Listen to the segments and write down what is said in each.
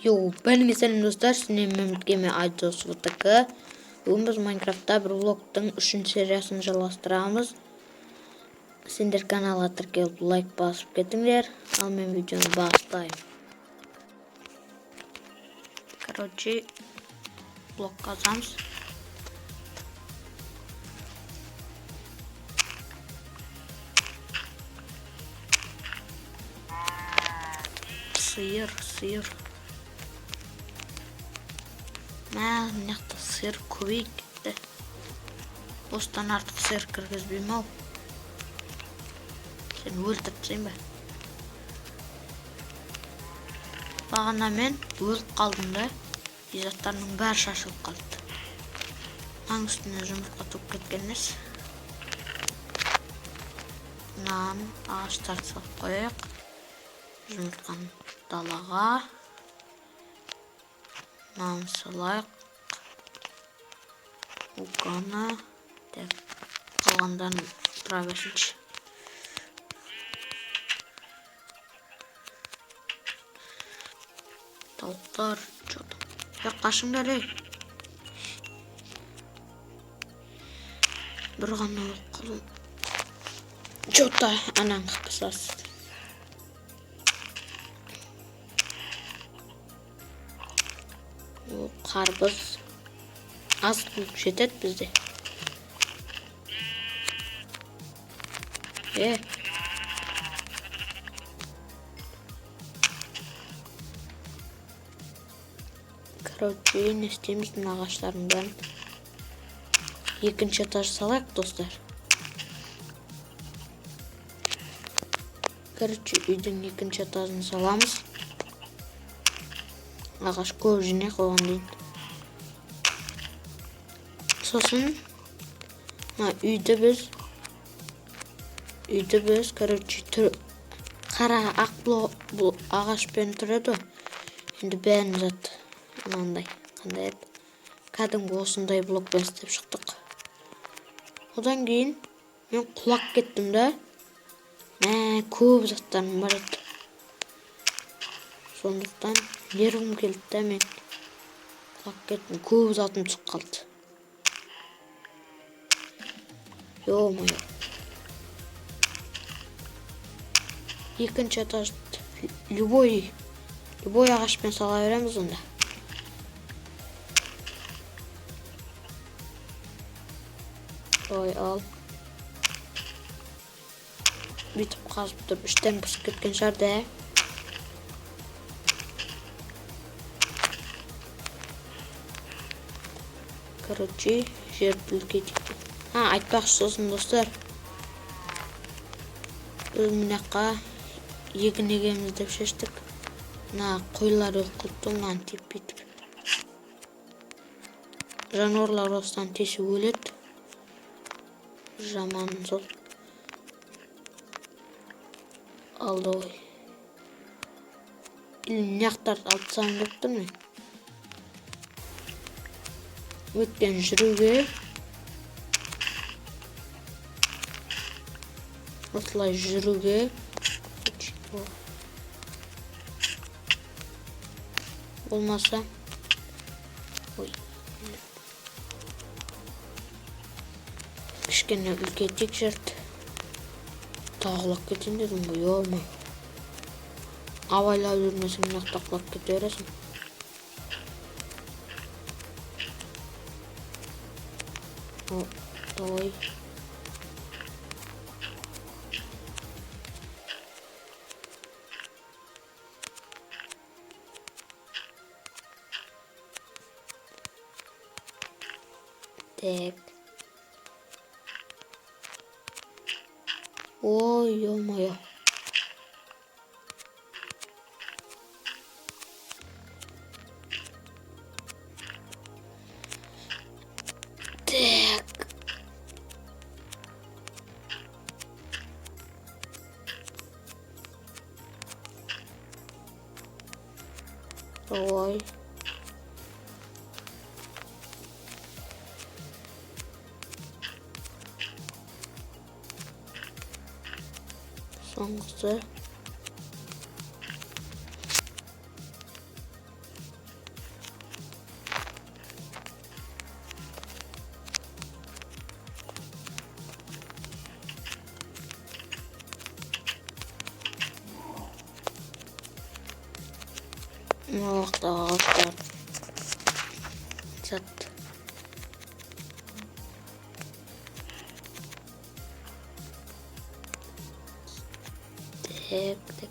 Yo, benim senin dostlar, sizin Mehmet Gemi Aydosu'daki. Bugün biz Minecraft'ta bir vlog'tың 3. seriyasını жалғастырамыз. Сендер каналға тіркеліп лайк басып кетіңдер. Ал мен видеоны бастайым. Короче, блок қазамыз. Сиыр. Мыняқта сиыр көбейіп кетті. Осыдан артық сиыр кіргізбеймін ау. Сен өлтіртсең бе? Бағана мен өліп қалдым да, изаттарының бәрі шашылып қалды. Аң үстіне жұмыртқа туып кеткен емес. Нан ағаштарды салып қояйық. Жұмыртқаны далаға. Нан салайық. Уканы. Қалғандарын тұра берсінші. Tavuklar çok. Yaklaşımlar ey. Bir gana okulum. Çok da anan kısas. O karpuz az bulup şetet bizde. Короче, не істейміз мына ағаштардың бәрін. Екінші этаж салайық, достар. Короче, үйдің екінші этажын саламыз. Ағаш көп жинай қойған дейін. Сосын үйді біз, короче, қара ақ бұл ағашпен тұрады. Енді бәрін зат. Мынандай, қандай еді? Кәдімгі осындай блокпен істеп шықтық. Одан кейін мен құлап кеттім да. Көп заттарым бар еді. Сондықтан нервім келді да, мен құлап кеттім. Көп затым түсіп қалды. Ё-моё. Екінші этажды любой ағашпен сала береміз онда. Ой, ал. Бүйтіп қазып тұрып, іштен пісіп кеткен шығар да. Короче, жерді үлкейтіп. Айтпақшы сосын, достар. Біз мұнаққа егін егеміз деп шештік. Қойлар өлқылды, мұнан теп-бетіп. Жануарлар осыдан тесі өледі. Жаман сол. Алды ой. Мынаяқтарды алып тастағым келіп тұр мен. Өткен жүруге. Осылай жүруге. Болмаса. Ой. Кішкене үлкейтек жерді. Тағылап кетейін дедім ғой, ой. Авайлап жүрмесің, мынақта құлап кете бересің. Ой. Так. Ой, ё-моё. Так. Ой. Соңғысы. Mağda ağaçlar. Zat. Tek tek.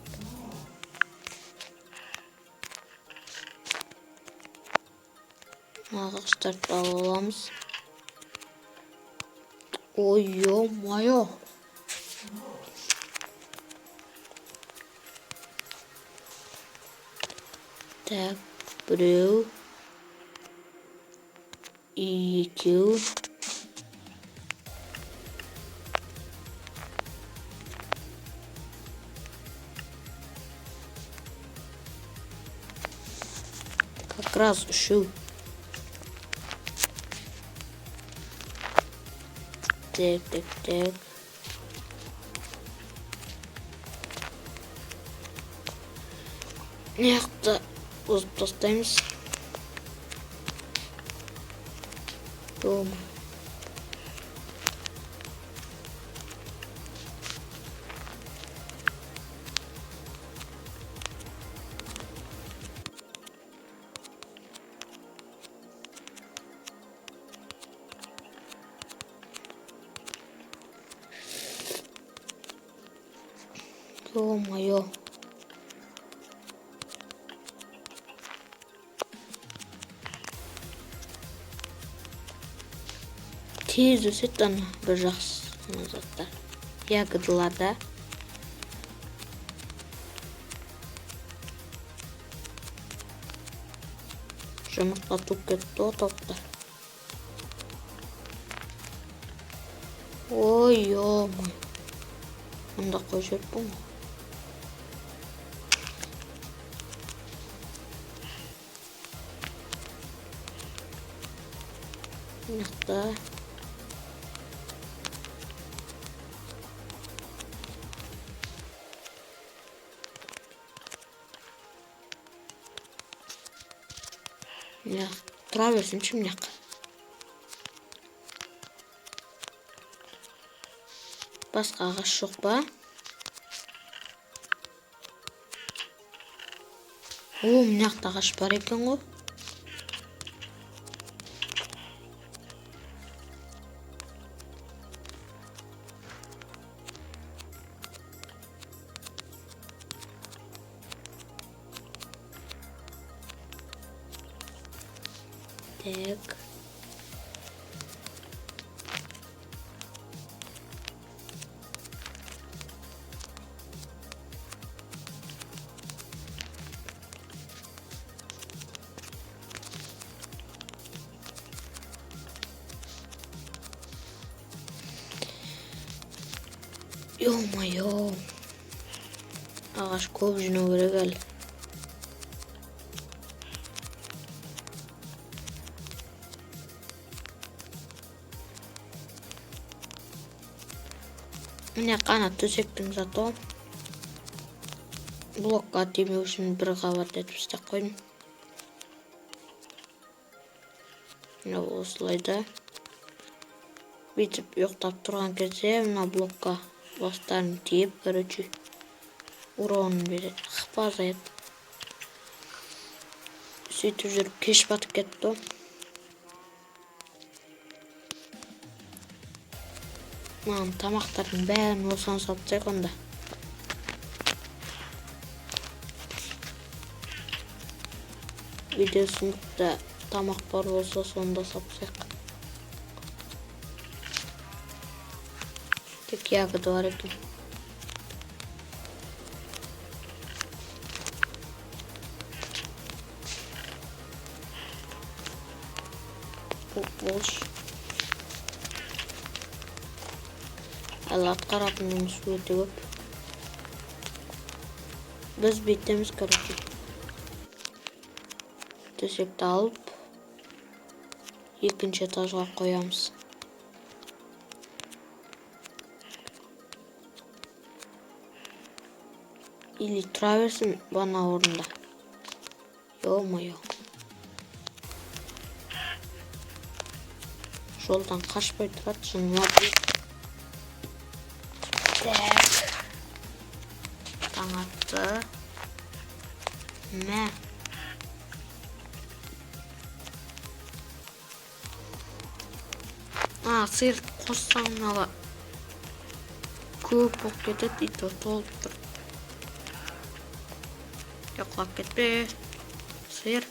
Ağaçlar da alamız. Oyo mayo. Так, біреу, екеу, как раз үшеу. Так, так, так. Мықты бұзып тастаймыз. Дома. Ё-моё. Tez өсетін бір жақсы заттар. Ягодаларда. Жұмыртқа туып кетті о топтар. Ой, ё-мой. Мұнда қой жүрпін ғой. Мықты. Тұра берсін чүмнек. Басқа ағаш жоқ ба? О, мынақта ағаш бар екен ғой. Так. Ё-моё. Ағаш көп жинау керек әлі. Міне қанат төсектің зато блокқа тимеу үшін бір қабат етіп істеп қойдым. Мына осылайда бүйтіп ұйықтап тұрған кезде мына блокқа бастарын тиіп, короче, уронын береді, ықпа азаяды. Сөйтіп жүріп кеш батып кетті. Маған тамақтардың бәрін осыған сатсақ онда. Видеосында тамақ бар болса сонда сатсақ. Тек ягода бар екен. Болш. Әлі атқаратын жұмыс өте көп. Біз бүйтеміз, короче. Төсекті алып, екінші этажға қоямыз. Или тұра берсін бана орында. Ё-моё. Жолдан қашпай тұрады, жынлап ет. Так. Таң атты. Мә. Sıyыр koşsan ala көп болып кетеді, ит толып тұр. Құлап кетпе, сиыр.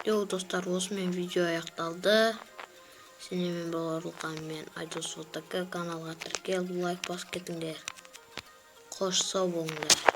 Достар, осымен видео аяқталды. Сенемен боларлыққа мен Айдос Отака каналға тіркеліп лайк басып кетіңдер. Қош сау болыңдар.